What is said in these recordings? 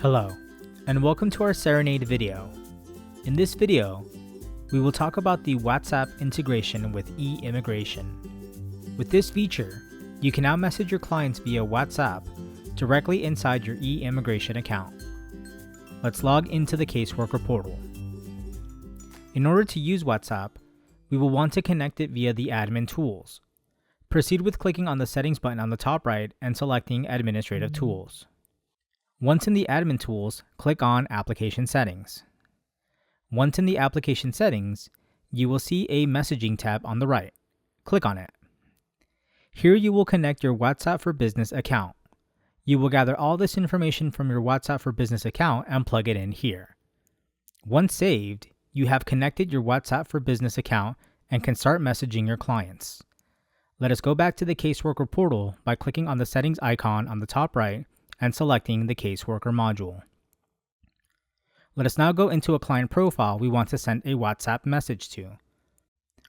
Hello, and welcome to our Cerenade video. In this video, we will talk about the WhatsApp integration with eIMMIGRATION. With this feature, you can now message your clients via WhatsApp directly inside your eIMMIGRATION account. Let's log into the caseworker portal. In order to use WhatsApp, we will want to connect it via the admin tools. Proceed with clicking on the settings button on the top right and selecting administrative tools. Once in the admin tools, click on application settings. Once in the application settings, you will see a messaging tab on the right. Click on it. Here you will connect your WhatsApp for Business account. You will gather all this information from your WhatsApp for Business account and plug it in here. Once saved, you have connected your WhatsApp for Business account and can start messaging your clients. Let us go back to the caseworker portal by clicking on the settings icon on the top right and selecting the caseworker module. Let us now go into a client profile we want to send a WhatsApp message to.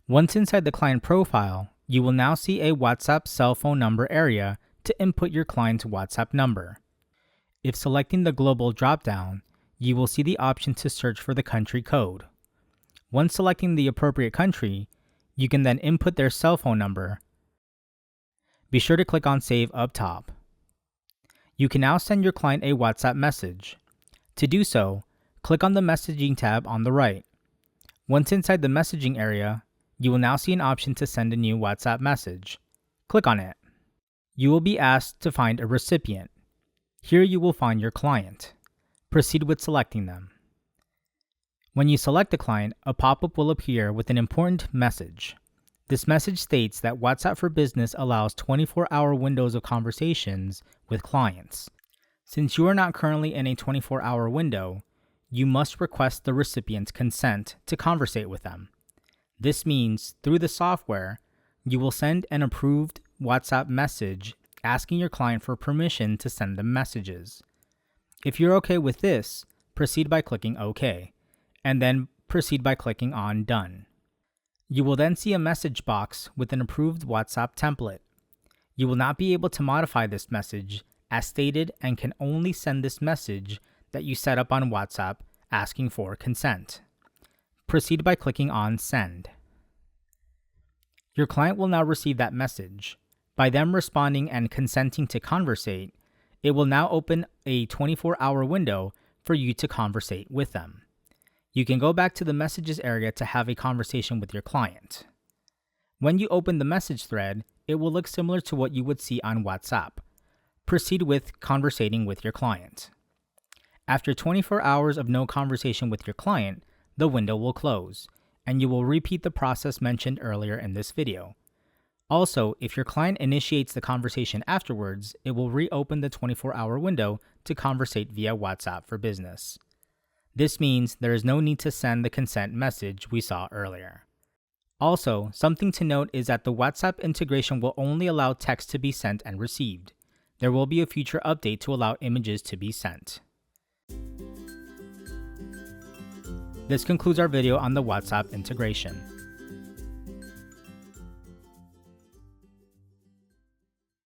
Once inside the client profile, you will now see a WhatsApp cell phone number area to input your client's WhatsApp number. If selecting the global dropdown, you will see the option to search for the country code. Once selecting the appropriate country, you can then input their cell phone number. Be sure to click on Save up top. You can now send your client a WhatsApp message. To do so, click on the Messaging tab on the right. Once inside the messaging area, you will now see an option to send a new WhatsApp message. Click on it. You will be asked to find a recipient. Here you will find your client. Proceed with selecting them. When you select a client, a pop-up will appear with an important message. This message states that WhatsApp for Business allows 24-hour windows of conversations with clients. Since you are not currently in a 24-hour window, you must request the recipient's consent to conversate with them. This means, through the software, you will send an approved WhatsApp message asking your client for permission to send them messages. If you're okay with this, proceed by clicking OK, and then proceed by clicking on Done. You will then see a message box with an approved WhatsApp template. You will not be able to modify this message as stated and can only send this message that you set up on WhatsApp asking for consent. Proceed by clicking on Send. Your client will now receive that message. By them responding and consenting to conversate, it will now open a 24-hour window for you to conversate with them. You can go back to the messages area to have a conversation with your client. When you open the message thread, it will look similar to what you would see on WhatsApp. Proceed with conversating with your client. After 24 hours of no conversation with your client, the window will close, and you will repeat the process mentioned earlier in this video. Also, if your client initiates the conversation afterwards, it will reopen the 24-hour window to conversate via WhatsApp for Business. This means there is no need to send the consent message we saw earlier. Also, something to note is that the WhatsApp integration will only allow text to be sent and received. There will be a future update to allow images to be sent. This concludes our video on the WhatsApp integration.